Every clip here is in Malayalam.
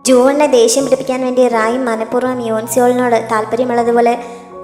ജൂവണിനെ ദേഷ്യം പിടിപ്പിക്കാൻ വേണ്ടി റായും മനഃപൂർവ്വം യോൻസിയോളിനോട് താല്പര്യമുള്ളതുപോലെ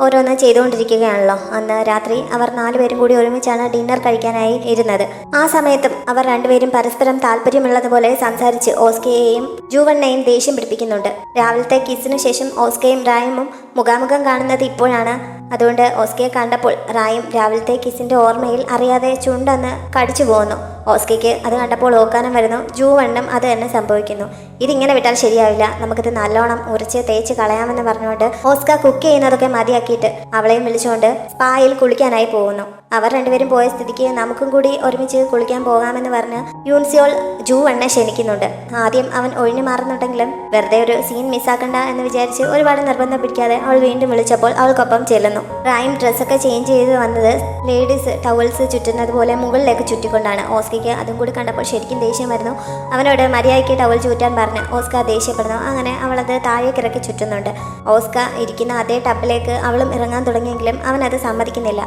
ഓരോന്ന് ചെയ്തുകൊണ്ടിരിക്കുകയാണല്ലോ. അന്ന് രാത്രി അവർ 4 പേരും കൂടി ഒരുമിച്ചാണ് ഡിന്നർ കഴിക്കാനായി ഇരുന്നത്. ആ സമയത്തും അവർ രണ്ടുപേരും പരസ്പരം താല്പര്യമുള്ളതുപോലെ സംസാരിച്ച് ഓസ്കയെയും ജൂവണിനെയും ദേഷ്യം പിടിപ്പിക്കുന്നുണ്ട്. രാവിലത്തെ കിസിനു ശേഷം ഓസ്കയും റായുമും മുഖാമുഖം കാണുന്നത് ഇപ്പോഴാണ്. അതുകൊണ്ട് ഓസ്കയെ കണ്ടപ്പോൾ റായും രാവിലത്തെ കിസിന്റെ ഓർമ്മയിൽ അറിയാതെ ചുണ്ടൊന്ന് കടിച്ചു പോകുന്നു. ഓസ്കയ്ക്ക് അത് കണ്ടപ്പോൾ ഓക്കാനം വരുന്നു. ജൂവണ്ണും അത് തന്നെ സംഭവിക്കുന്നു. ഇതിങ്ങനെ വിട്ടാൽ ശരിയാവില്ല, നമുക്കിത് നല്ലോണം ഉരച്ച് തേച്ച് കളയാമെന്ന് പറഞ്ഞുകൊണ്ട് ഓസ്ക കുക്ക് ചെയ്യുന്നതൊക്കെ മതിയാക്കിയിട്ട് അവളെയും വിളിച്ചുകൊണ്ട് സ്പായിൽ കുളിക്കാനായി പോകുന്നു. അവർ രണ്ടുപേരും പോയ സ്ഥിതിക്ക് നമുക്കും കൂടി ഒരുമിച്ച് കുളിക്കാൻ പോകാമെന്ന് പറഞ്ഞ് യൂൻസിയോൾ ജൂവണ്ണെ ക്ഷണിക്കുന്നുണ്ട്. ആദ്യം അവൻ ഒഴിഞ്ഞു മാറുന്നുണ്ടെങ്കിലും വെറുതെ ഒരു സീൻ മിസ്സാക്കണ്ട എന്ന് വിചാരിച്ച് ഒരുപാട് നിർബന്ധം പിടിക്കാതെ അവൾ വീണ്ടും വിളിച്ചപ്പോൾ അവൾക്കൊപ്പം ചെല്ലുന്നു. റായും ഡ്രസ്സൊക്കെ ചേഞ്ച് ചെയ്ത് വന്നത് ലേഡീസ് ടവൽസ് ചുറ്റുന്നത് പോലെ മുകളിലേക്ക് ചുറ്റിക്കൊണ്ടാണ്. ഓസ്കയ്ക്ക് അതും കൂടി കണ്ടപ്പോൾ ശരിക്കും ദേഷ്യം വരുന്നു. അവനോട് മര്യാദയ്ക്ക് ടവൽ ചുറ്റാൻ പറഞ്ഞ് ഓസ്ക ദേഷ്യപ്പെടുന്നു. അങ്ങനെ അവളത് താഴേക്കിറക്കി ചുറ്റുന്നുണ്ട്. ഓസ്ക ഇരിക്കുന്ന അതേ ടബിലേക്ക് അവളും ഇറങ്ങാൻ തുടങ്ങിയെങ്കിലും അവനത് സമ്മതിക്കുന്നില്ല.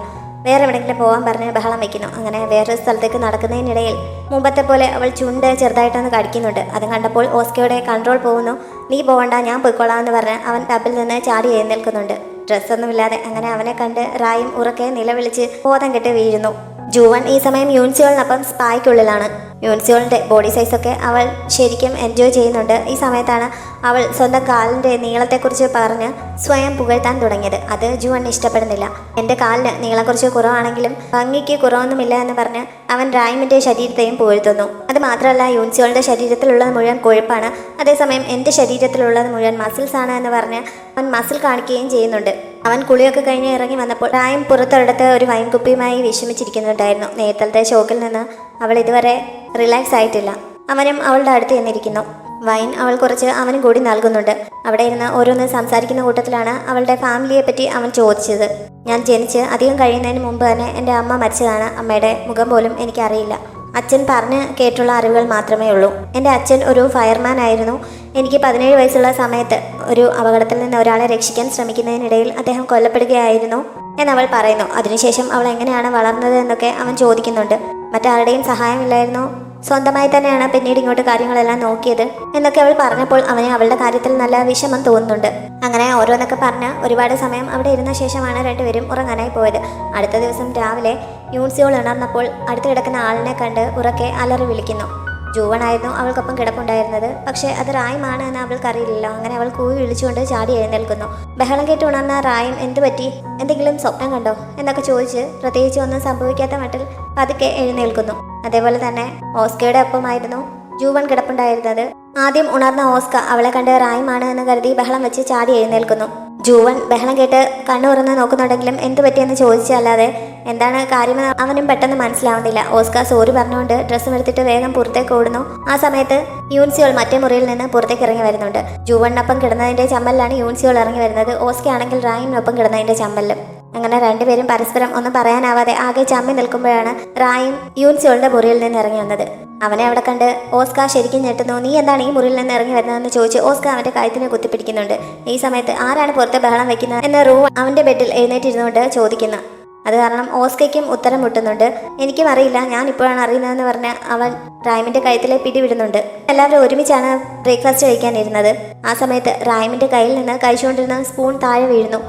വേറെ എവിടെയെങ്കിലും പോകാൻ പറഞ്ഞ് ബഹളം വയ്ക്കുന്നു. അങ്ങനെ വേറൊരു സ്ഥലത്തേക്ക് നടക്കുന്നതിനിടയിൽ മുമ്പത്തെ പോലെ അവൾ ചുണ്ട് ചെറുതായിട്ടൊന്ന് കടിക്കുന്നുണ്ട്. അത് കണ്ടപ്പോൾ ഓസ്കയുടെ കൺട്രോൾ പോകുന്നു. നീ പോകണ്ട, ഞാൻ പോയിക്കൊള്ളാം എന്ന് പറഞ്ഞ് അവൻ ടബിൽ നിന്ന് ചാടി എഴുന്നേൽക്കുന്നുണ്ട്. ഡ്രസ്സൊന്നുമില്ലാതെ. അങ്ങനെ അവനെ കണ്ട് റായും ഉറക്കെ നിലവിളിച്ച് ബോധം കെട്ട് വീഴുന്നു. ജൂവൺ ഈ സമയം യൂൻസിയോളിനൊപ്പം സ്പായ്ക്കുള്ളിലാണ്. യൂൻസിയോളിൻ്റെ ബോഡി സൈസൊക്കെ അവൾ ശരിക്കും എൻജോയ് ചെയ്യുന്നുണ്ട്. ഈ സമയത്താണ് അവൾ സ്വന്തം കാലിൻ്റെ നീളത്തെക്കുറിച്ച് പറഞ്ഞ് സ്വയം പുകഴ്ത്താൻ തുടങ്ങിയത്. അത് ജൂവണിന് ഇഷ്ടപ്പെടുന്നില്ല. എൻ്റെ കാലിന് നീളക്കുറിച്ച് കുറവാണെങ്കിലും ഭംഗിക്ക് കുറവൊന്നുമില്ല എന്ന് പറഞ്ഞ് അവൻ റായിമിൻ്റെ ശരീരത്തെയും പുകഴ്ത്തുന്നു. അത് മാത്രമല്ല, യൂൻസിയോളുടെ ശരീരത്തിലുള്ളത് മുഴുവൻ കൊഴുപ്പാണ്, അതേസമയം എൻ്റെ ശരീരത്തിലുള്ളത് മുഴുവൻ മസിൽസ് ആണ് എന്ന് പറഞ്ഞ് അവൻ മസിൽ കാണിക്കുകയും ചെയ്യുന്നുണ്ട്. അവൻ കുളിയൊക്കെ കഴിഞ്ഞ് ഇറങ്ങി വന്നപ്പോൾ റായും പുറത്തൊരിടത്ത് ഒരു വൈൻ കുപ്പിയുമായി വിഷമിച്ചിരിക്കുന്നുണ്ടായിരുന്നു. നേരത്തെ ഷോക്കിൽ നിന്ന് അവൾ ഇതുവരെ റിലാക്സ് ആയിട്ടില്ല. അവനും അവളുടെ അടുത്ത് ചെന്നിരിക്കുന്നു. വൈൻ അവൾ കുറച്ച് അവനും കൂടി നൽകുന്നുണ്ട്. അവിടെ ഇരുന്ന് ഓരോന്ന് സംസാരിക്കുന്ന കൂട്ടത്തിലാണ് അവളുടെ ഫാമിലിയെ പറ്റി അവൻ ചോദിച്ചത്. ഞാൻ ജനിച്ച് അധികം കഴിയുന്നതിന് മുമ്പ് തന്നെ എൻ്റെ അമ്മ മരിച്ചതാണ്. അമ്മയുടെ മുഖം പോലും എനിക്കറിയില്ല. അച്ഛൻ പറഞ്ഞ് കേട്ടുള്ള അറിവുകൾ മാത്രമേ ഉള്ളൂ. എൻ്റെ അച്ഛൻ ഒരു ഫയർമാൻ ആയിരുന്നു. എനിക്ക് 17 വയസ്സുള്ള സമയത്ത് ഒരു അപകടത്തിൽ നിന്ന് ഒരാളെ രക്ഷിക്കാൻ ശ്രമിക്കുന്നതിനിടയിൽ അദ്ദേഹം കൊല്ലപ്പെടുകയായിരുന്നു എന്നവൾ പറയുന്നു. അതിനുശേഷം അവൾ എങ്ങനെയാണ് വളർന്നത് എന്നൊക്കെ അവൻ ചോദിക്കുന്നുണ്ട്. മറ്റാരുടെയും സഹായമില്ലായിരുന്നു, സ്വന്തമായി തന്നെയാണ് പിന്നീട് ഇങ്ങോട്ട് കാര്യങ്ങളെല്ലാം നോക്കിയത് എന്നൊക്കെ അവൾ പറഞ്ഞപ്പോൾ അവന് അവളുടെ കാര്യത്തിൽ നല്ല വിഷമം തോന്നുന്നുണ്ട്. അങ്ങനെ ഓരോന്നൊക്കെ പറഞ്ഞ് ഒരുപാട് സമയം അവിടെ ഇരുന്ന ശേഷമാണ് രണ്ടുപേരും ഉറങ്ങാനായി പോയത്. അടുത്ത ദിവസം രാവിലെ യൂൻസിയോൾ ഉണർന്നപ്പോൾ അടുത്ത് കിടക്കുന്ന ആളിനെ കണ്ട് ഉറക്കെ അലറി വിളിക്കുന്നു. ജൂവണായിരുന്നു അവൾക്കൊപ്പം കിടപ്പുണ്ടായിരുന്നത്. പക്ഷേ അത് റായുമാണ് എന്ന് അവൾക്കറിയില്ലല്ലോ. അങ്ങനെ അവൾ കൂവി വിളിച്ചുകൊണ്ട് ചാടി എഴുന്നേൽക്കുന്നു. ബഹളം കേട്ട് ഉണർന്ന റായും എന്തു പറ്റി, എന്തെങ്കിലും സ്വപ്നം കണ്ടോ എന്നൊക്കെ ചോദിച്ച് പ്രത്യേകിച്ച് ഒന്നും സംഭവിക്കാത്ത മട്ടിൽ പതുക്കെ എഴുന്നേൽക്കുന്നു. അതേപോലെ തന്നെ ഓസ്കയുടെ ഒപ്പമായിരുന്നു ജൂവൺ കിടപ്പുണ്ടായിരുന്നത്. ആദ്യം ഉണർന്ന ഓസ്ക അവളെ കണ്ട് റായുമാണ് എന്ന് കരുതി ബഹളം വെച്ച് ചാടി എഴുന്നേൽക്കുന്നു. ജൂവൺ ബഹളം കേട്ട് കണ്ണു തുറന്ന് നോക്കുന്നുണ്ടെങ്കിലും എന്തു പറ്റിയെന്ന് ചോദിച്ചല്ലാതെ എന്താണ് കാര്യമെന്ന് അവനും പെട്ടെന്ന് മനസ്സിലാവുന്നില്ല. ഓസ്ക സോറി പറഞ്ഞുകൊണ്ട് ഡ്രസ്സും എടുത്തിട്ട് വേഗം പുറത്തേക്ക് ഓടുന്നു. ആ സമയത്ത് യൂൻസിയോൾ മറ്റേ മുറിയിൽ നിന്ന് പുറത്തേക്ക് ഇറങ്ങി വരുന്നുണ്ട്. ജൂവണിനൊപ്പം കിടന്നതിന്റെ ചമ്മലിലാണ് യൂൻസിയോൾ ഇറങ്ങി വരുന്നത്. ഓസ്ക ആണെങ്കിൽ റായിമിനൊപ്പം കിടന്നതിന്റെ ചമ്മലിലും. അങ്ങനെ രണ്ടുപേരും പരസ്പരം ഒന്നും പറയാനാവാതെ ആകെ ചമ്മി നിൽക്കുമ്പോഴാണ് റായും യൂൻസിയോളുടെ മുറിയിൽ നിന്ന് ഇറങ്ങി വന്നത്. അവനെ അവിടെ കണ്ട് ഓസ്ക ശരിക്കും ഞെട്ടുന്നു. നീ എന്താണ് ഈ മുറിയിൽ നിന്ന് ഇറങ്ങി വരുന്നതെന്ന് ചോദിച്ച് ഓസ്ക അവന്റെ കഴുത്തിനെ കുത്തിപ്പിടിക്കുന്നുണ്ട്. ഈ സമയത്ത് ആരാണ് പുറത്ത് ബഹളം വെക്കുന്നത് എന്ന് റൂ അവന്റെ ബെഡിൽ എഴുന്നേറ്റിരുന്നുകൊണ്ട് ചോദിക്കുന്നു. അത് കാരണം ഓസ്കയ്ക്കും ഉത്തരം മുട്ടുന്നുണ്ട്. എനിക്കും അറിയില്ല, ഞാൻ ഇപ്പോഴാണ് അറിയുന്നതെന്ന് പറഞ്ഞ് അവൻ റായിമിന്റെ കഴുത്തിലെ പിടിവിടുന്നുണ്ട്. എല്ലാവരും ഒരുമിച്ചാണ് ബ്രേക്ക്ഫാസ്റ്റ് കഴിക്കാനിരുന്നത്. ആ സമയത്ത് റായിമിന്റെ കയ്യിൽ നിന്ന് കഴിച്ചുകൊണ്ടിരുന്ന സ്പൂൺ താഴെ വീഴുന്നു.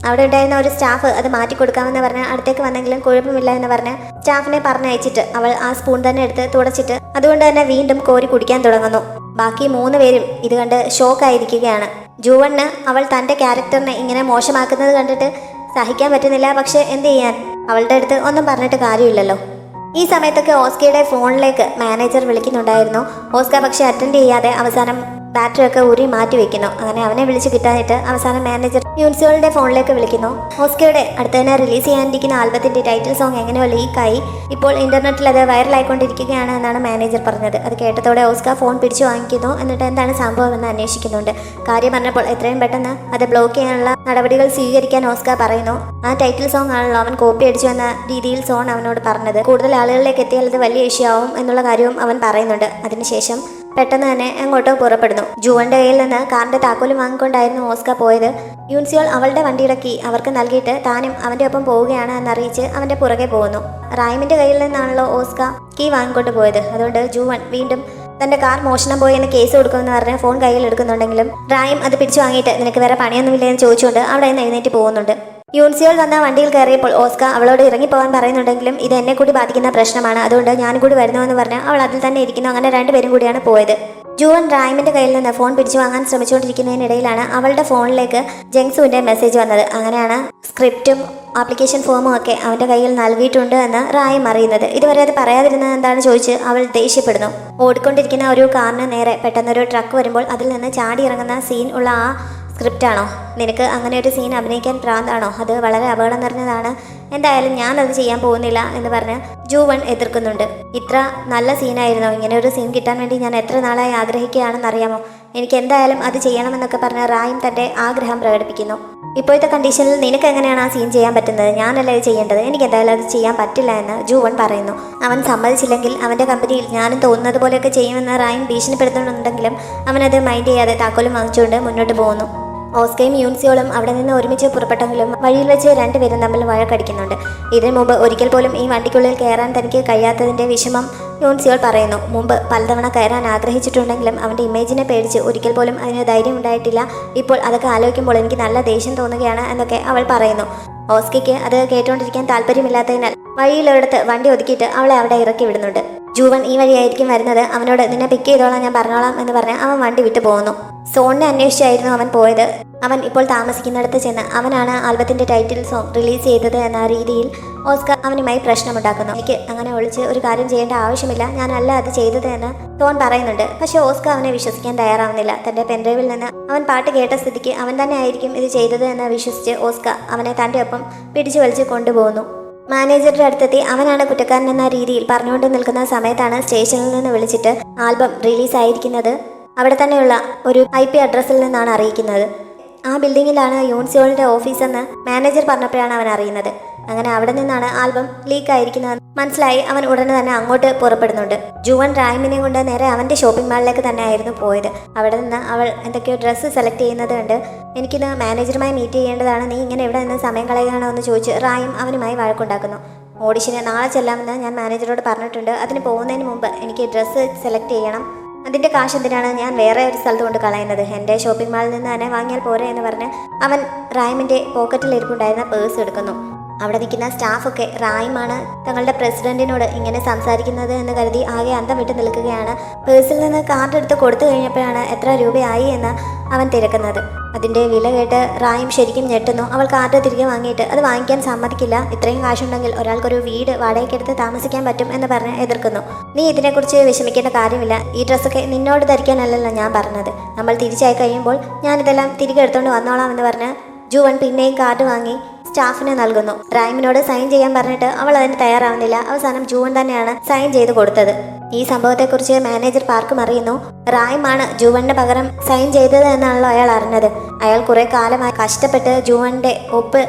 അവിടെ ഉണ്ടായിരുന്ന ഒരു സ്റ്റാഫ് അത് മാറ്റി കൊടുക്കാമെന്ന് പറഞ്ഞ് അടുത്തേക്ക് വന്നെങ്കിലും കുഴപ്പമില്ല എന്ന് പറഞ്ഞ് സ്റ്റാഫിനെ പറഞ്ഞയച്ചിട്ട് അവൾ ആ സ്പൂൺ തന്നെ എടുത്ത് തുടച്ചിട്ട് അതുകൊണ്ട് തന്നെ വീണ്ടും കോരി കുടിക്കാൻ തുടങ്ങുന്നു. ബാക്കി 3 പേരും ഇത് കണ്ട് ഷോക്കായിരിക്കുകയാണ്. ജൂവണിന് അവൾ തൻ്റെ ക്യാരക്ടറിനെ ഇങ്ങനെ മോശമാക്കുന്നത് കണ്ടിട്ട് സഹിക്കാൻ പറ്റുന്നില്ല. പക്ഷെ എന്ത് ചെയ്യാൻ, അവളുടെ അടുത്ത് ഒന്നും പറഞ്ഞിട്ട് കാര്യമില്ലല്ലോ. ഈ സമയത്തൊക്കെ ഓസ്കയുടെ ഫോണിലേക്ക് മാനേജർ വിളിക്കുന്നുണ്ടായിരുന്നു. ഓസ്ക പക്ഷെ അറ്റൻഡ് ചെയ്യാതെ അവസാനം ബാറ്ററി ഒക്കെ ഊരി മാറ്റി വെക്കുന്നു. അങ്ങനെ അവനെ വിളിച്ച് കിട്ടാനിട്ട് അവസാനം മാനേജർ യൂൻസിയോളുടെ ഫോണിലേക്ക് വിളിക്കുന്നു. ഓസ്കയുടെ അടുത്ത് തന്നെ റിലീസ് ചെയ്യാനിരിക്കുന്ന ആൽബത്തിന്റെ ടൈറ്റിൽ സോങ് എങ്ങനെയോ ലീക്കായി ഇപ്പോൾ ഇന്റർനെറ്റിൽ അത് വൈറലായിക്കൊണ്ടിരിക്കുകയാണ് എന്നാണ് മാനേജർ പറഞ്ഞത്. അത് കേട്ടതോടെ ഓസ്ക ഫോൺ പിടിച്ചു വാങ്ങിക്കുന്നു. എന്നിട്ട് എന്താണ് സംഭവം എന്ന് അന്വേഷിക്കുന്നുണ്ട്. കാര്യം പറഞ്ഞപ്പോൾ എത്രയും പെട്ടെന്ന് അത് ബ്ലോക്ക് ചെയ്യാനുള്ള നടപടികൾ സ്വീകരിക്കാൻ ഓസ്ക പറയുന്നു. ആ ടൈറ്റിൽ സോങ് ആണല്ലോ അവൻ കോപ്പി അടിച്ചു എന്ന രീതിയിൽ സോൺ അവനോട് പറഞ്ഞത്. കൂടുതൽ ആളുകളിലേക്ക് എത്തിയാൽ അത് വലിയ ഇഷ്യൂ ആവും എന്നുള്ള കാര്യവും അവൻ പറയുന്നുണ്ട്. അതിനുശേഷം പെട്ടെന്ന് തന്നെ എങ്ങോട്ടോ പുറപ്പെടുന്നു. ജൂവന്റെ കയ്യിൽ നിന്ന് കാറിന്റെ താക്കോലും വാങ്ങിക്കൊണ്ടായിരുന്നു ഓസ്ക പോയത്. യൂൻസിയോൾ അവളുടെ വണ്ടിയുടെ കീ അവർക്ക് നൽകിയിട്ട് താനും അവന്റെ ഒപ്പം പോവുകയാണ് എന്നറിയിച്ച് അവന്റെ പുറകെ പോകുന്നു. റായിമിന്റെ കയ്യിൽ നിന്നാണല്ലോ ഓസ്ക കീ വാങ്ങിക്കൊണ്ട് പോയത്. അതുകൊണ്ട് ജൂവൻ വീണ്ടും തന്റെ കാർ മോഷണം പോയി എന്ന് കേസ് കൊടുക്കുമെന്ന് പറഞ്ഞ് ഫോൺ കയ്യിൽ എടുക്കുന്നുണ്ടെങ്കിലും റായും അത് പിടിച്ചു വാങ്ങിയിട്ട് നിനക്ക് വേറെ പണിയൊന്നുമില്ല എന്ന് ചോദിച്ചുകൊണ്ട് അവിടെ നിന്ന് എഴുന്നേറ്റ് പോകുന്നുണ്ട്. യൂൻസിയോൾ വന്ന വണ്ടിയിൽ കയറിയപ്പോൾ ഓസ്ക അവളോട് ഇറങ്ങിപ്പോകാൻ പറയുന്നുണ്ടെങ്കിലും ഇത് എന്നെ കൂടി ബാധിക്കുന്ന പ്രശ്നമാണ്, അതുകൊണ്ട് ഞാൻ കൂടി വരുന്നുവെന്ന് പറഞ്ഞ് അവൾ അതിൽ തന്നെ ഇരിക്കുന്നു. അങ്ങനെ രണ്ടുപേരും കൂടിയാണ് പോയത്. ജൂവൻ റായിമിന്റെ കയ്യിൽ നിന്ന് ഫോൺ പിടിച്ചു വാങ്ങാൻ ശ്രമിച്ചുകൊണ്ടിരിക്കുന്നതിനിടയിലാണ് അവളുടെ ഫോണിലേക്ക് ജങ്സുവിന്റെ മെസ്സേജ് വന്നത്. അങ്ങനെയാണ് സ്ക്രിപ്റ്റും ആപ്ലിക്കേഷൻ ഫോമും ഒക്കെ അവന്റെ കയ്യിൽ നൽകിയിട്ടുണ്ട് എന്ന് റായും അറിയുന്നത്. ഇതുവരെ അത് പറയാതിരുന്നത് എന്താണെന്ന് ചോദിച്ച് അവൾ ദേഷ്യപ്പെടുന്നു. ഓടിക്കൊണ്ടിരിക്കുന്ന ഒരു കാറിന് നേരെ പെട്ടെന്നൊരു ട്രക്ക് വരുമ്പോൾ അതിൽ നിന്ന് ചാടി ഇറങ്ങുന്ന സീൻ ഉള്ള ആ സ്ക്രിപ്റ്റാണോ? നിനക്ക് അങ്ങനെ ഒരു സീൻ അഭിനയിക്കാൻ പ്രാന്താണോ? അത് വളരെ അപകടം നിറഞ്ഞതാണ്. എന്തായാലും ഞാനത് ചെയ്യാൻ പോകുന്നില്ല എന്ന് പറഞ്ഞ് ജൂവൺ എതിർക്കുന്നുണ്ട്. ഇത്ര നല്ല സീനായിരുന്നോ? ഇങ്ങനെ ഒരു സീൻ കിട്ടാൻ വേണ്ടി ഞാൻ എത്ര നാളായി ആഗ്രഹിക്കുകയാണെന്നറിയാമോ? എനിക്ക് എന്തായാലും അത് ചെയ്യണമെന്നൊക്കെ പറഞ്ഞ് റായും തൻ്റെ ആഗ്രഹം പ്രകടിപ്പിക്കുന്നു. ഇപ്പോഴത്തെ കണ്ടീഷനിൽ നിനക്ക് എങ്ങനെയാണ് ആ സീൻ ചെയ്യാൻ പറ്റുന്നത്? ഞാനല്ല ഇത് ചെയ്യേണ്ടത്. എനിക്ക് എന്തായാലും അത് ചെയ്യാൻ പറ്റില്ല എന്ന് ജൂവൺ പറയുന്നു. അവൻ സമ്മതിച്ചില്ലെങ്കിൽ അവൻ്റെ കമ്പനിയിൽ ഞാനും തോന്നുന്നത് പോലെയൊക്കെ ചെയ്യുമെന്ന് റായും ഭീഷണിപ്പെടുത്തുന്നുണ്ടെങ്കിലും അവനത് മൈൻഡ് ചെയ്യാതെ താക്കോലും വാങ്ങിച്ചുകൊണ്ട് മുന്നോട്ട് പോകുന്നു. ഓസ്കയും യൂൻസിയോളും അവിടെ നിന്ന് ഒരുമിച്ച് പുറപ്പെട്ടെങ്കിലും വഴിയിൽ വെച്ച് രണ്ടുപേരും തമ്മിൽ വഴക്കടിക്കുന്നുണ്ട്. ഇതിനു മുമ്പ് ഒരിക്കൽ പോലും ഈ വണ്ടിക്കുള്ളിൽ കയറാൻ തനിക്ക് കഴിയാത്തതിൻ്റെ വിഷമം യൂൻസിയോൾ പറയുന്നു. മുമ്പ് പലതവണ കയറാൻ ആഗ്രഹിച്ചിട്ടുണ്ടെങ്കിലും അവൻ്റെ ഇമേജിനെ പേടിച്ച് ഒരിക്കൽ പോലും അതിന് ധൈര്യം ഉണ്ടായിട്ടില്ല. ഇപ്പോൾ അതൊക്കെ ആലോചിക്കുമ്പോൾ എനിക്ക് നല്ല ദേഷ്യം തോന്നുകയാണ് എന്നൊക്കെ അവൾ പറയുന്നു. ഓസ്കയ്ക്ക് അത് കേട്ടുകൊണ്ടിരിക്കാൻ താല്പര്യമില്ലാത്തതിനാൽ വഴിയിലൊരിടത്ത് വണ്ടി ഒതുക്കിയിട്ട് അവളെ അവിടെ ഇറക്കി വിടുന്നുണ്ട്. ജൂവൻ ഈ വഴിയായിരിക്കും വരുന്നത്, അവനോട് നിന്നെ പിക്ക് ചെയ്തോളാം, ഞാൻ പറഞ്ഞോളാം എന്ന് പറഞ്ഞ് അവൻ വണ്ടി വിട്ടു പോകുന്നു. സോണിനെ അന്വേഷിച്ചായിരുന്നു അവൻ പോയത്. അവൻ ഇപ്പോൾ താമസിക്കുന്നിടത്ത് ചെന്ന് അവനാണ് ആൽബത്തിൻ്റെ ടൈറ്റിൽ സോങ് റിലീസ് ചെയ്തത് എന്ന രീതിയിൽ ഓസ്കർ അവനുമായി പ്രശ്നമുണ്ടാക്കുന്നു. എനിക്ക് അങ്ങനെ ഒളിച്ച് ഒരു കാര്യം ചെയ്യേണ്ട ആവശ്യമില്ല, ഞാനല്ല അത് ചെയ്തത് എന്ന് ടോൺ പറയുന്നുണ്ട്. പക്ഷേ ഓസ്കർ അവനെ വിശ്വസിക്കാൻ തയ്യാറാവുന്നില്ല. തൻ്റെ പെൻഡ്രൈവിൽ നിന്ന് അവൻ പാട്ട് കേട്ട സ്ഥിതിക്ക് അവൻ തന്നെ ആയിരിക്കും ഇത് ചെയ്തത് എന്ന് വിശ്വസിച്ച് ഓസ്കർ അവനെ തൻ്റെ ഒപ്പം പിടിച്ചു വലിച്ച് കൊണ്ടുപോകുന്നു. മാനേജറുടെ അടുത്തെത്തി അവനാണ് കുറ്റക്കാരൻ എന്ന രീതിയിൽ പറഞ്ഞുകൊണ്ട് നിൽക്കുന്ന സമയത്താണ് സ്റ്റേഷനിൽ നിന്ന് വിളിച്ചിട്ട് ആൽബം റിലീസായിരിക്കുന്നത് അവിടെ തന്നെയുള്ള ഒരു IP അഡ്രസ്സിൽ നിന്നാണ് അറിയിക്കുന്നത്. ആ ബിൽഡിങ്ങിലാണ് യൂൻസിയോളിൻ്റെ ഓഫീസെന്ന് മാനേജർ പറഞ്ഞപ്പോഴാണ് അവൻ അറിയുന്നത്. അങ്ങനെ അവിടെ നിന്നാണ് ആൽബം ലീക്ക് ആയിരിക്കുന്നത് മനസ്സിലായി. അവൻ ഉടനെ തന്നെ അങ്ങോട്ട് പുറപ്പെടുന്നുണ്ട്. ജുവൻ റായിമിനെ കൊണ്ട് നേരെ അവൻ്റെ ഷോപ്പിംഗ് മാളിലേക്ക് തന്നെ ആയിരുന്നു പോയത്. അവിടെ നിന്ന് അവൾ എന്തൊക്കെയോ ഡ്രസ്സ് സെലക്ട് ചെയ്യുന്നത് കണ്ട് എനിക്കിന്ന് മാനേജറുമായി മീറ്റ് ചെയ്യേണ്ടതാണ്, നീ ഇങ്ങനെ ഇവിടെ നിന്ന് സമയം കളയുകയാണോ എന്ന് ചോദിച്ച് റായും അവനുമായി വഴക്കുണ്ടാക്കുന്നു. ഓഡിഷന് നാളെ ചെല്ലാമെന്ന് ഞാൻ മാനേജറോട് പറഞ്ഞിട്ടുണ്ട്, അതിന് പോകുന്നതിന് മുമ്പ് എനിക്ക് ഡ്രസ്സ് സെലക്ട് ചെയ്യണം, അതിൻ്റെ കാശ് എന്തിനാണ് ഞാൻ വേറെ ഒരു സ്ഥലത്ത് കൊണ്ട് കളയുന്നത്, എൻ്റെ ഷോപ്പിംഗ് മാളിൽ നിന്ന് തന്നെ വാങ്ങിയാൽ പോരെ എന്ന് പറഞ്ഞ് അവൻ റായിമിൻ്റെ പോക്കറ്റിലിരിപ്പുണ്ടായിരുന്ന പേഴ്സ് എടുക്കുന്നു. അവിടെ നിൽക്കുന്ന സ്റ്റാഫൊക്കെ റായിമാണ് തങ്ങളുടെ പ്രസിഡന്റിനോട് ഇങ്ങനെ സംസാരിക്കുന്നത് എന്ന് കരുതി ആകെ അന്തം വിട്ട് നിൽക്കുകയാണ്. പേഴ്സിൽ നിന്ന് കാർഡ് എടുത്ത് കൊടുത്തു കഴിഞ്ഞപ്പോഴാണ് എത്ര രൂപയായി എന്ന് അവൻ തിരക്കുന്നത്. അതിൻ്റെ വില കേട്ട് റായും ശരിക്കും ഞെട്ടുന്നു. അവൾ കാർഡ് തിരികെ വാങ്ങിയിട്ട് അത് വാങ്ങിക്കാൻ സമ്മതിക്കില്ല, ഇത്രയും കാശുണ്ടെങ്കിൽ ഒരാൾക്കൊരു വീട് വാടകയ്ക്കെടുത്ത് താമസിക്കാൻ പറ്റും എന്ന് പറഞ്ഞ് എതിർക്കുന്നു. നീ ഇതിനെക്കുറിച്ച് വിഷമിക്കേണ്ട കാര്യമില്ല, ഈ ഡ്രസ്സൊക്കെ നിന്നോട് ധരിക്കാനല്ലല്ലോ ഞാൻ പറഞ്ഞത്, നമ്മൾ തിരിച്ചായി കഴിയുമ്പോൾ ഞാനിതെല്ലാം തിരികെ എടുത്തുകൊണ്ട് വന്നോളാം എന്ന് പറഞ്ഞ് ജുവൻ പിന്നെയും കാർഡ് വാങ്ങി സ്റ്റാഫിന് നൽകുന്നു. റൈമിനോട് സൈൻ ചെയ്യാൻ പറഞ്ഞിട്ട് അവൾ അതിന് തയ്യാറാവുന്നില്ല. അവസാനം ജൂവൻ തന്നെയാണ് സൈൻ ചെയ്ത് കൊടുത്തത്. ഈ സംഭവത്തെക്കുറിച്ച് മാനേജർ പാർക്കും അറിയുന്നു. റായിമാണ് ജൂവന്റെ പകരം സൈൻ ചെയ്തത് എന്നാണല്ലോ അയാൾ അറിഞ്ഞത്. അയാൾ കുറെ കാലമായി കഷ്ടപ്പെട്ട് ജൂവന്റെ ഒപ്പ്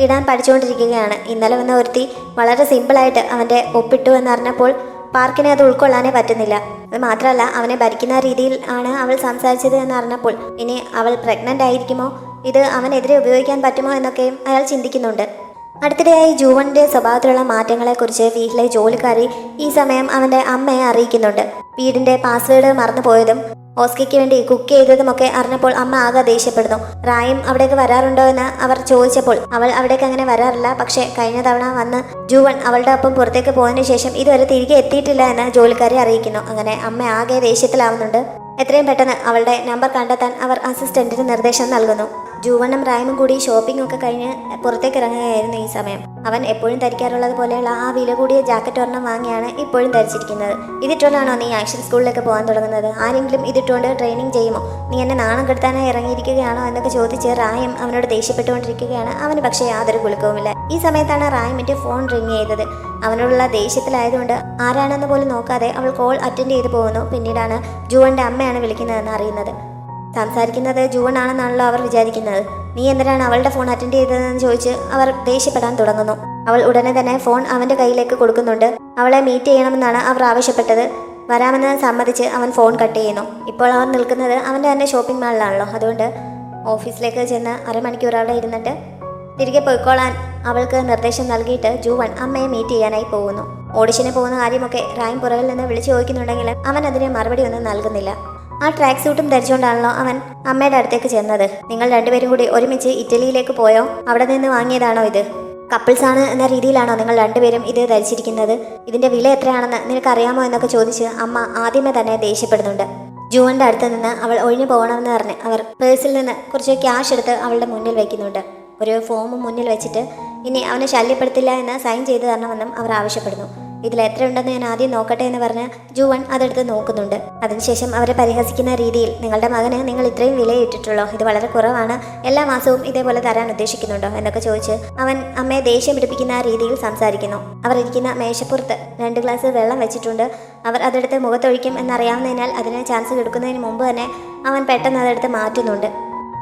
ഇടാൻ പഠിച്ചുകൊണ്ടിരിക്കുകയാണ്. ഇന്നലെ വന്ന ഒരുത്തി വളരെ സിമ്പിളായിട്ട് അവൻ്റെ ഒപ്പിട്ടു എന്നറിഞ്ഞപ്പോൾ പാർക്കിനെ അത് ഉൾക്കൊള്ളാനേ പറ്റുന്നില്ല. അത് മാത്രമല്ല, അവനെ ഭരിക്കുന്ന രീതിയിൽ ആണ് അവൾ സംസാരിച്ചത് എന്നറിഞ്ഞപ്പോൾ ഇനി അവൾ പ്രഗ്നൻ്റ് ആയിരിക്കുമോ, ഇത് അവനെതിരെ ഉപയോഗിക്കാൻ പറ്റുമോ എന്നൊക്കെയും അയാൾ ചിന്തിക്കുന്നുണ്ട്. അടുത്തിടെയായി ജൂവന്റെ സ്വഭാവത്തിലുള്ള മാറ്റങ്ങളെക്കുറിച്ച് വീട്ടിലെ ജോലിക്കാരി ഈ സമയം അവൻ്റെ അമ്മയെ അറിയിക്കുന്നുണ്ട്. വീടിൻ്റെ പാസ്വേഡ് മറന്നു പോയതും ഓസ്കയ്ക്ക് വേണ്ടി കുക്ക് ചെയ്തതുമൊക്കെ അറിഞ്ഞപ്പോൾ അമ്മ ആകെ ദേഷ്യപ്പെടുന്നു. റായും അവിടേക്ക് വരാറുണ്ടോ എന്ന് അവർ ചോദിച്ചപ്പോൾ അവൾ അവിടേക്ക് അങ്ങനെ വരാറില്ല, പക്ഷേ കഴിഞ്ഞ തവണ വന്ന് ജൂവൻ അവളുടെ ഒപ്പം പുറത്തേക്ക് പോയതിനു ശേഷം ഇതുവരെ തിരികെ എത്തിയിട്ടില്ല എന്ന് ജോലിക്കാരി അറിയിക്കുന്നു. അങ്ങനെ അമ്മ ആകെ ദേഷ്യത്തിലാവുന്നുണ്ട്. എത്രയും പെട്ടെന്ന് അവളുടെ നമ്പർ കണ്ടെത്താൻ അവർ അസിസ്റ്റന്റിന് നിർദ്ദേശം നൽകുന്നു. ജൂവനും റായിമും കൂടി ഷോപ്പിംഗ് ഒക്കെ കഴിഞ്ഞ് പുറത്തേക്ക് ഇറങ്ങുകയായിരുന്നു. ഈ സമയം അവൻ എപ്പോഴും ധരിക്കാറുള്ളത് പോലെയുള്ള ആ വില കൂടിയ ജാക്കറ്റ് ഒരെണ്ണം വാങ്ങിയാണ് ഇപ്പോഴും ധരിച്ചിരിക്കുന്നത്. ഇതിട്ടുകൊണ്ടാണോ നീ ആക്ഷൻ സ്കൂളിലേക്ക് പോകാൻ തുടങ്ങുന്നത്? ആരെങ്കിലും ഇതിട്ടുകൊണ്ട് ട്രെയിനിങ് ചെയ്യുമോ? നീ എന്നെ നാണം കെടുത്താനായി ഇറങ്ങിയിരിക്കുകയാണോ എന്നൊക്കെ ചോദിച്ച് റായും അവനോട് ദേഷ്യപ്പെട്ടുകൊണ്ടിരിക്കുകയാണ്. അവന് പക്ഷേ യാതൊരു കുലുക്കവുമില്ല. ഈ സമയത്താണ് റായിമിൻ്റെ ഫോൺ റിങ് ചെയ്തത്. അവനോടുള്ള ദേഷ്യത്തിലായതുകൊണ്ട് ആരാണെന്ന് പോലും നോക്കാതെ അവൾ കോൾ അറ്റൻഡ് ചെയ്ത് പോകുന്നു. പിന്നീടാണ് ജൂവന്റെ അമ്മയാണ് വിളിക്കുന്നതെന്ന് അറിയുന്നത്. സംസാരിക്കുന്നത് ജൂവൻ ആണെന്നാണല്ലോ അവർ വിചാരിക്കുന്നത്. നീ എന്തിനാണ് അവളുടെ ഫോൺ അറ്റൻഡ് ചെയ്തതെന്ന് ചോദിച്ച് അവർ ദേഷ്യപ്പെടാൻ തുടങ്ങുന്നു. അവൾ ഉടനെ തന്നെ ഫോൺ അവൻ്റെ കയ്യിലേക്ക് കൊടുക്കുന്നുണ്ട്. അവളെ മീറ്റ് ചെയ്യണമെന്നാണ് അവർ ആവശ്യപ്പെട്ടത്. വരാമെന്ന് സമ്മതിച്ച് അവൻ ഫോൺ കട്ട് ചെയ്യുന്നു. ഇപ്പോൾ അവൻ നിൽക്കുന്നത് അവൻ്റെ തന്നെ ഷോപ്പിംഗ് മാളിലാണല്ലോ. അതുകൊണ്ട് ഓഫീസിലേക്ക് ചെന്ന് അരമണിക്കൂർ അവിടെ ഇരുന്നിട്ട് തിരികെ പോയിക്കോളാൻ അവൾക്ക് നിർദ്ദേശം നൽകിയിട്ട് ജൂവൻ അമ്മയെ മീറ്റ് ചെയ്യാനായി പോകുന്നു. ഓഡിഷന് പോകുന്ന കാര്യമൊക്കെ റായും പുറകിൽ നിന്ന് വിളിച്ചു ചോദിക്കുന്നുണ്ടെങ്കിലും അവൻ അതിന് മറുപടി ഒന്നും നൽകുന്നില്ല. ആ ട്രാക്ക് സൂട്ടും ധരിച്ചുകൊണ്ടാണല്ലോ അവൻ അമ്മയുടെ അടുത്തേക്ക് ചെന്നത്. നിങ്ങൾ രണ്ടുപേരും കൂടി ഒരുമിച്ച് ഇറ്റലിയിലേക്ക് പോയോ? അവിടെ നിന്ന് വാങ്ങിയതാണോ ഇത്? കപ്പിൾസ് ആണ് എന്ന രീതിയിലാണോ നിങ്ങൾ രണ്ടുപേരും ഇത് ധരിച്ചിരിക്കുന്നത്? ഇതിന്റെ വില എത്രയാണെന്ന് നിനക്കറിയാമോ എന്നൊക്കെ ചോദിച്ച് അമ്മ ആദ്യമേ തന്നെ ദേഷ്യപ്പെടുന്നുണ്ട്. ജുവന്റെ അടുത്ത് നിന്ന് അവൾ ഒഴിഞ്ഞു പോകണമെന്ന് പറഞ്ഞ് അവർ പേഴ്സിൽ നിന്ന് കുറച്ച് ക്യാഷ് എടുത്ത് അവളുടെ മുന്നിൽ വയ്ക്കുന്നുണ്ട്. ഒരു ഫോം മുന്നിൽ വെച്ചിട്ട് ഇനി അവനെ ശല്യപ്പെടുത്തില്ല എന്ന് സൈൻ ചെയ്തു തരണമെന്നും അവർ ആവശ്യപ്പെടുന്നു. ഇതിൽ എത്രയുണ്ടെന്ന് ഞാൻ ആദ്യം നോക്കട്ടെ എന്ന് പറഞ്ഞ് ജുവൻ അതെടുത്ത് നോക്കുന്നുണ്ട്. അതിനുശേഷം അവരെ പരിഹസിക്കുന്ന രീതിയിൽ, നിങ്ങളുടെ മകന് നിങ്ങൾ ഇത്രയും വിലയിട്ടിട്ടുള്ളോ? ഇത് വളരെ കുറവാണ്. എല്ലാ മാസവും ഇതേപോലെ തരാൻ ഉദ്ദേശിക്കുന്നുണ്ടോ എന്നൊക്കെ ചോദിച്ച് അവൻ അമ്മയെ ദേഷ്യം പിടിപ്പിക്കുന്ന ആ രീതിയിൽ സംസാരിക്കുന്നു. അവർ ഇരിക്കുന്ന മേശപ്പുറത്ത് 2 ഗ്ലാസ് വെള്ളം വെച്ചിട്ടുണ്ട്. അവർ അതെടുത്ത് മുഖത്തൊഴിക്കും എന്നറിയാവുന്നതിനാൽ അതിന് ചാൻസ് കൊടുക്കുന്നതിന് മുമ്പ് തന്നെ അവൻ പെട്ടെന്ന് അതെടുത്ത് മാറ്റുന്നുണ്ട്.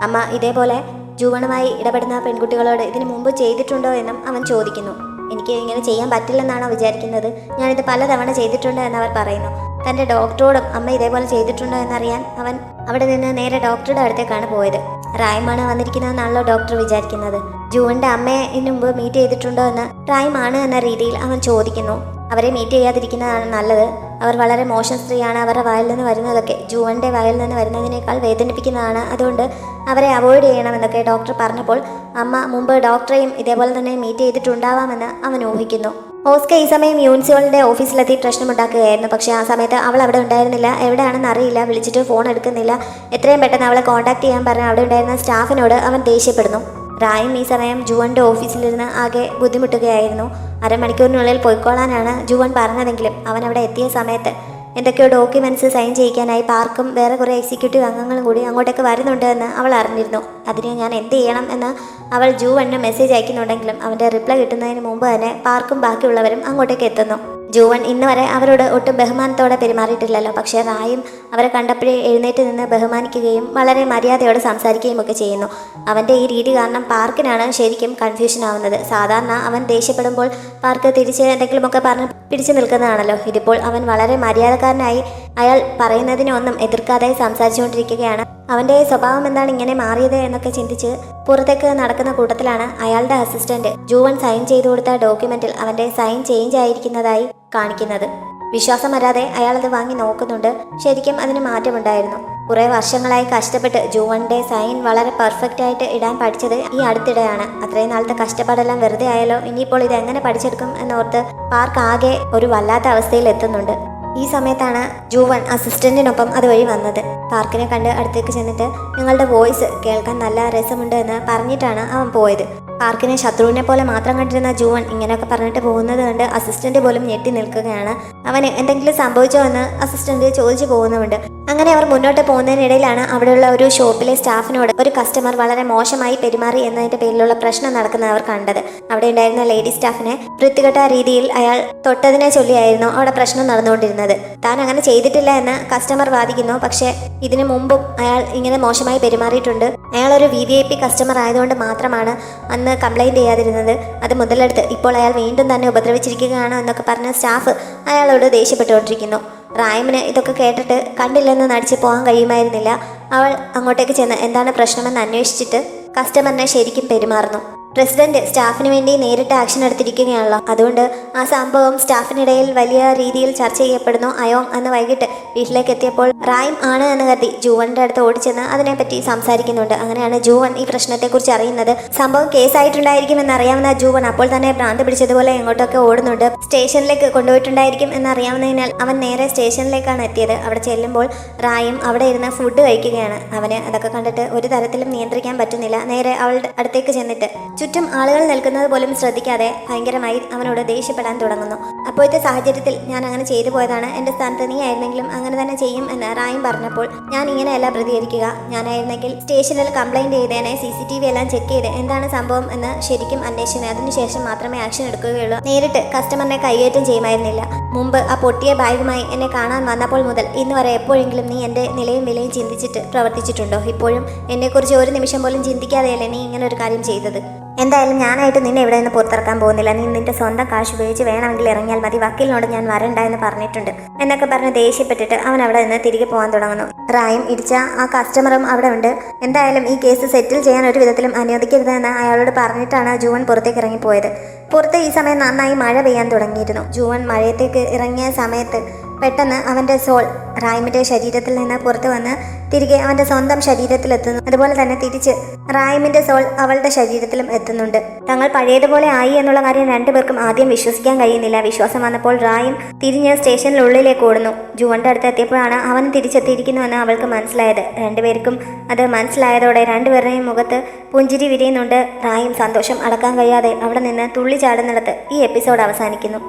അമ്മ ഇതേപോലെ ജുവനുമായി ഇടപെടുന്ന പെൺകുട്ടികളോട് ഇതിനു മുമ്പ് ചെയ്തിട്ടുണ്ടോ എന്നും അവൻ ചോദിക്കുന്നു. എനിക്ക് ഇങ്ങനെ ചെയ്യാൻ പറ്റില്ലെന്നാണോ വിചാരിക്കുന്നത്? ഞാനിത് പലതവണ ചെയ്തിട്ടുണ്ട് എന്നവർ പറയുന്നു. തൻ്റെ ഡോക്ടറോടും അമ്മ ഇതേപോലെ ചെയ്തിട്ടുണ്ടോ എന്നറിയാൻ അവൻ അവിടെ നിന്ന് നേരെ ഡോക്ടറുടെ അടുത്തേക്കാണ് പോയത്. റായിമാണ് വന്നിരിക്കുന്നതെന്നാണല്ലോ ഡോക്ടർ വിചാരിക്കുന്നത്. ജുവന്റെ അമ്മയെ ഇതിനു മുമ്പ് മീറ്റ് ചെയ്തിട്ടുണ്ടോ എന്ന് റായിമാണ് എന്ന രീതിയിൽ അവൻ ചോദിക്കുന്നു. അവരെ മീറ്റ് ചെയ്യാതിരിക്കുന്നതാണ് നല്ലത്. അവർ വളരെ മോശം സ്ത്രീയാണ്. അവരുടെ വായിൽ നിന്ന് വരുന്നതൊക്കെ ജുവന്റെ വായിൽ നിന്ന് വരുന്നതിനേക്കാൾ വേദനിപ്പിക്കുന്നതാണ്. അതുകൊണ്ട് അവരെ അവോയ്ഡ് ചെയ്യണമെന്നൊക്കെ ഡോക്ടർ പറഞ്ഞപ്പോൾ അമ്മ മുമ്പ് ഡോക്ടറെയും ഇതേപോലെ തന്നെ മീറ്റ് ചെയ്തിട്ടുണ്ടാവാമെന്ന് അവൻ ഊഹിക്കുന്നു. ഓസ്ക ഈ സമയം യൂൻസിയോളിന്റെ ഓഫീസിലെത്തി പ്രശ്നമുണ്ടാക്കുകയായിരുന്നു. പക്ഷേ ആ സമയത്ത് അവൾ അവിടെ ഉണ്ടായിരുന്നില്ല. എവിടെയാണെന്ന് അറിയില്ല. വിളിച്ചിട്ട് ഫോൺ എടുക്കുന്നില്ല. എത്രയും പെട്ടെന്ന് അവളെ കോൺടാക്ട് ചെയ്യാൻ പറഞ്ഞ് അവിടെ ഉണ്ടായിരുന്ന സ്റ്റാഫിനോട് അവൻ ദേഷ്യപ്പെടുന്നു. റായും ഈ സമയം ജുവന്റെ ഓഫീസിലിരുന്ന് ആകെ ബുദ്ധിമുട്ടുകയായിരുന്നു. അരമണിക്കൂറിനുള്ളിൽ പോയിക്കോളാനാണ് ജുവൻ പറഞ്ഞതെങ്കിലും അവൻ അവിടെ എത്തിയ സമയത്ത് എന്തൊക്കെയോ ഡോക്യുമെന്റ്സ് സൈൻ ചെയ്യിക്കാനായി പാർക്കും വേറെ കുറേ എക്സിക്യൂട്ടീവ് അംഗങ്ങളും കൂടി അങ്ങോട്ടേക്ക് വരുന്നുണ്ട് എന്ന് അവൾ അറിഞ്ഞിരുന്നു. അതിന് ഞാൻ എന്ത് ചെയ്യണം എന്ന് അവൾ ജുവന് മെസ്സേജ് അയക്കുന്നുണ്ടെങ്കിലും അവൻ്റെ റിപ്ലൈ കിട്ടുന്നതിന് മുമ്പ് തന്നെ പാർക്കും ബാക്കിയുള്ളവരും അങ്ങോട്ടേക്ക് എത്തുന്നു. ജുവൻ ഇന്ന് വരെ അവരോട് ഒട്ടും ബഹുമാനത്തോടെ പെരുമാറിയിട്ടില്ലല്ലോ. പക്ഷേ റായും അവരെ കണ്ടപ്പോഴേ എഴുന്നേറ്റ് നിന്ന് ബഹുമാനിക്കുകയും വളരെ മര്യാദയോടെ സംസാരിക്കുകയും ഒക്കെ ചെയ്യുന്നു. അവൻ്റെ ഈ രീതി കാരണം പാർക്കിനാണ് ശരിക്കും കൺഫ്യൂഷൻ ആവുന്നത്. സാധാരണ അവൻ ദേഷ്യപ്പെടുമ്പോൾ പാർക്ക് തിരിച്ച് എന്തെങ്കിലുമൊക്കെ പറഞ്ഞ് പിടിച്ചു നിൽക്കുന്നതാണല്ലോ. ഇതിപ്പോൾ അവൻ വളരെ മര്യാദക്കാരനായി അയാൾ പറയുന്നതിനൊന്നും എതിർക്കാതെ സംസാരിച്ചുകൊണ്ടിരിക്കുകയാണ്. അവൻ്റെ സ്വഭാവം എന്താണ് ഇങ്ങനെ മാറിയത് എന്നൊക്കെ ചിന്തിച്ച് പുറത്തേക്ക് നടക്കുന്ന കൂട്ടത്തിലാണ് അയാളുടെ അസിസ്റ്റന്റ് ജുവൻ സൈൻ ചെയ്തു കൊടുത്ത ഡോക്യുമെന്റിൽ അവൻ്റെ സൈൻ ചേഞ്ച് ആയിരിക്കുന്നതായി കാണിക്കുന്നത്. വിശ്വാസം വരാതെ അയാളത് വാങ്ങി നോക്കുന്നുണ്ട്. ശരിക്കും അതിന് മാറ്റമുണ്ടായിരുന്നു. കുറേ വർഷങ്ങളായി കഷ്ടപ്പെട്ട് ജുവന്റെ സൈൻ വളരെ പെർഫെക്റ്റ് ആയിട്ട് ഇടാൻ പഠിച്ചത് ഈ അടുത്തിടെയാണ്. അത്രയും നാളത്തെ കഷ്ടപ്പാടെല്ലാം വെറുതെ ആയാലോ? ഇനിയിപ്പോൾ ഇത് എങ്ങനെ പഠിച്ചെടുക്കും എന്നോർത്ത് പാർക്ക് ആകെ ഒരു വല്ലാത്ത അവസ്ഥയിൽ എത്തുന്നുണ്ട്. ഈ സമയത്താണ് ജുവൻ അസിസ്റ്റന്റിനൊപ്പം അതുവഴി വന്നത്. പാർക്കിനെ കണ്ട് അടുത്തേക്ക് ചെന്നിട്ട് നിങ്ങളുടെ വോയിസ് കേൾക്കാൻ നല്ല രസമുണ്ട് എന്ന് പറഞ്ഞിട്ടാണ് അവൻ പോയത്. പാർക്കിനെ ശത്രുവിനെ പോലെ മാത്രം കണ്ടിരുന്ന ജുവൻ ഇങ്ങനെയൊക്കെ പറഞ്ഞിട്ട് പോകുന്നത് കണ്ട് അസിസ്റ്റന്റ് പോലും ഞെട്ടി നിൽക്കുകയാണ്. അവന് എന്തെങ്കിലും സംഭവിച്ചോ എന്ന് അസിസ്റ്റന്റ് ചോദിച്ചു പോകുന്നുമുണ്ട്. അങ്ങനെ അവർ മുന്നോട്ട് പോകുന്നതിനിടയിലാണ് അവിടെയുള്ള ഒരു ഷോപ്പിലെ സ്റ്റാഫിനോട് ഒരു കസ്റ്റമർ വളരെ മോശമായി പെരുമാറി എന്നതിന്റെ പേരിലുള്ള പ്രശ്നം നടക്കുന്നത് അവർ കണ്ടത്. അവിടെ ഉണ്ടായിരുന്ന ലേഡി സ്റ്റാഫിനെ വൃത്തികെട്ട രീതിയിൽ അയാൾ തൊട്ടതിനെ ചൊല്ലിയായിരുന്നു അവിടെ പ്രശ്നം നടന്നുകൊണ്ടിരുന്നത്. താൻ അങ്ങനെ ചെയ്തിട്ടില്ല എന്ന് കസ്റ്റമർ വാദിക്കുന്നു. പക്ഷേ ഇതിനു മുമ്പും അയാൾ ഇങ്ങനെ മോശമായി പെരുമാറിയിട്ടുണ്ട്. അയാൾ ഒരു VIP കസ്റ്റമർ ആയതുകൊണ്ട് മാത്രമാണ് അന്ന് കംപ്ലൈൻറ്റ് ചെയ്യാതിരുന്നത്. അത് മുതലെടുത്ത് ഇപ്പോൾ അയാൾ വീണ്ടും തന്നെ ഉപദ്രവിച്ചിരിക്കുകയാണ് എന്നൊക്കെ പറഞ്ഞ സ്റ്റാഫ് അയാളോട് ദേഷ്യപ്പെട്ടുകൊണ്ടിരിക്കുന്നു. റായിമിന് ഇതൊക്കെ കേട്ടിട്ട് കണ്ടില്ലെന്ന് നടിച്ച് പോകാൻ കഴിയുമായിരുന്നില്ല. അവൾ അങ്ങോട്ടേക്ക് ചെന്ന് എന്താണ് പ്രശ്നമെന്ന് അന്വേഷിച്ചിട്ട് കസ്റ്റമറിനെ ശരിക്കും പെരുമാറുന്നു. പ്രസിഡന്റ് സ്റ്റാഫിന് വേണ്ടി നേരിട്ട് ആക്ഷൻ എടുത്തിരിക്കുകയാണല്ലോ. അതുകൊണ്ട് ആ സംഭവം സ്റ്റാഫിനിടയിൽ വലിയ രീതിയിൽ ചർച്ച ചെയ്യപ്പെടുന്നു. അയോങ് അന്ന് വൈകിട്ട് വീട്ടിലേക്ക് എത്തിയപ്പോൾ റായിം ആണ് എന്ന് കരുതി ജുവന്റെ അടുത്ത് ഓടിച്ചെന്ന് അതിനെപ്പറ്റി സംസാരിക്കുന്നുണ്ട്. അങ്ങനെയാണ് ജുവൻ ഈ പ്രശ്നത്തെക്കുറിച്ച് അറിയുന്നത്. സംഭവം കേസായിട്ടുണ്ടായിരിക്കും എന്നറിയാവുന്ന ജുവൻ അപ്പോൾ തന്നെ ഭ്രാന്ത് പിടിച്ചതുപോലെ എങ്ങോട്ടൊക്കെ ഓടുന്നുണ്ട്. സ്റ്റേഷനിലേക്ക് കൊണ്ടുപോയിട്ടുണ്ടായിരിക്കും എന്നറിയാവുന്നതിനാൽ അവൻ നേരെ സ്റ്റേഷനിലേക്കാണ് എത്തിയത്. അവിടെ ചെല്ലുമ്പോൾ റായിം അവിടെ ഇരുന്ന് ഫുഡ് കഴിക്കുകയാണ്. അവന് അതൊക്കെ കണ്ടിട്ട് ഒരു തരത്തിലും നിയന്ത്രിക്കാൻ പറ്റുന്നില്ല. നേരെ അവളുടെ അടുത്തേക്ക് ചെന്നിട്ട് ചുറ്റും ആളുകൾ നിൽക്കുന്നത് പോലും ശ്രദ്ധിക്കാതെ ഭയങ്കരമായി അവനോട് ദേഷ്യപ്പെടാൻ തുടങ്ങുന്നു. അപ്പോഴത്തെ സാഹചര്യത്തിൽ ഞാൻ അങ്ങനെ ചെയ്തു പോയതാണ്. എൻ്റെ സ്ഥാനത്ത് നീ ആയിരുന്നെങ്കിലും അങ്ങനെ തന്നെ ചെയ്യും എന്ന് റായിം പറഞ്ഞപ്പോൾ ഞാൻ ഇങ്ങനെയല്ല പ്രതികരിക്കുക. ഞാനായിരുന്നെങ്കിൽ സ്റ്റേഷനിൽ കംപ്ലൈൻറ്റ് ചെയ്തേനെ. CCTV എല്ലാം ചെക്ക് ചെയ്ത് എന്താണ് സംഭവം എന്ന് ശരിക്കും അന്വേഷിച്ചത്. അതിനുശേഷം മാത്രമേ ആക്ഷൻ എടുക്കുകയുള്ളൂ. നേരിട്ട് കസ്റ്റമറിനെ കൈയേറ്റം ചെയ്യുമായിരുന്നില്ല. മുമ്പ് ആ പൊട്ടിയ ബാഗുമായി എന്നെ കാണാൻ വന്നപ്പോൾ മുതൽ ഇന്ന് വരെ എപ്പോഴെങ്കിലും നീ എൻ്റെ നിലയും വിലയും ചിന്തിച്ചിട്ട് പ്രവർത്തിച്ചിട്ടുണ്ടോ? ഇപ്പോഴും എന്നെക്കുറിച്ച് ഒരു നിമിഷം പോലും ചിന്തിക്കാതെയല്ലേ നീ ഇങ്ങനെ ഒരു കാര്യം ചെയ്തത്? എന്തായാലും ഞാനായിട്ട് നിന്നെ ഇവിടെ നിന്ന് പുറത്തിറക്കാൻ പോകുന്നില്ല. നീ നിന്റെ സ്വന്തം കാശ് ഉപയോഗിച്ച് വേണമെങ്കിൽ ഇറങ്ങിയാൽ മതി. വക്കീലിനോട് ഞാൻ വരണ്ട എന്ന് പറഞ്ഞിട്ടുണ്ട് എന്നൊക്കെ പറഞ്ഞ് ദേഷ്യപ്പെട്ടിട്ട് അവൻ അവിടെ നിന്ന് തിരികെ പോകാൻ തുടങ്ങുന്നു. റായും ഇടിച്ച ആ കസ്റ്റമറും അവിടെ ഉണ്ട്. എന്തായാലും ഈ കേസ് സെറ്റിൽ ചെയ്യാൻ ഒരു വിധത്തിലും അനുവദിക്കരുതെന്ന് അയാളോട് പറഞ്ഞിട്ടാണ് ജുവൻ പുറത്തേക്ക് ഇറങ്ങിപ്പോയത്. പുറത്ത് ഈ സമയം നന്നായി മഴ പെയ്യാൻ തുടങ്ങിയിരുന്നു. ജുവൻ മഴയത്തേക്ക് ഇറങ്ങിയ സമയത്ത് പെട്ടെന്ന് അവൻ്റെ സോൾ റായിമിൻ്റെ ശരീരത്തിൽ നിന്ന് പുറത്തു വന്ന് തിരികെ അവൻ്റെ സ്വന്തം ശരീരത്തിലെത്തുന്നു. അതുപോലെ തന്നെ തിരിച്ച് റായിമിൻ്റെ സോൾ അവളുടെ ശരീരത്തിലും എത്തുന്നുണ്ട്. തങ്ങൾ പഴയതുപോലെ ആയി എന്നുള്ള കാര്യം രണ്ടുപേർക്കും ആദ്യം വിശ്വസിക്കാൻ കഴിയുന്നില്ല. വിശ്വാസം വന്നപ്പോൾ റായിം തിരിഞ്ഞ് സ്റ്റേഷനിലുള്ളിലേക്ക് ഓടുന്നു. ജുവൻ്റെ അടുത്ത് എത്തിയപ്പോഴാണ് അവൻ തിരിച്ചെത്തിയിരിക്കുന്നുവെന്ന് അവൾക്ക് മനസ്സിലായത്. രണ്ടുപേർക്കും അത് മനസ്സിലായതോടെ രണ്ടുപേരുടെയും മുഖത്ത് പുഞ്ചിരി വിരിയുന്നുണ്ട്. റായിം സന്തോഷം അടക്കാൻ കഴിയാതെ അവിടെ നിന്ന് തുള്ളിച്ചാടുന്നിടത്ത് ഈ എപ്പിസോഡ് അവസാനിക്കുന്നു.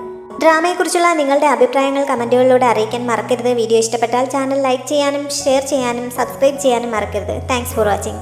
ഡ്രാമയെക്കുറിച്ചുള്ള നിങ്ങളുടെ അഭിപ്രായങ്ങൾ കമൻറ്റുകളിലൂടെ അറിയിക്കാൻ മറക്കരുത്. വീഡിയോ ഇഷ്ടപ്പെട്ടാൽ ചാനൽ ലൈക്ക് ചെയ്യാനും ഷെയർ ചെയ്യാനും സബ്സ്ക്രൈബ് ചെയ്യാനും മറക്കരുത്. Thanks for watching.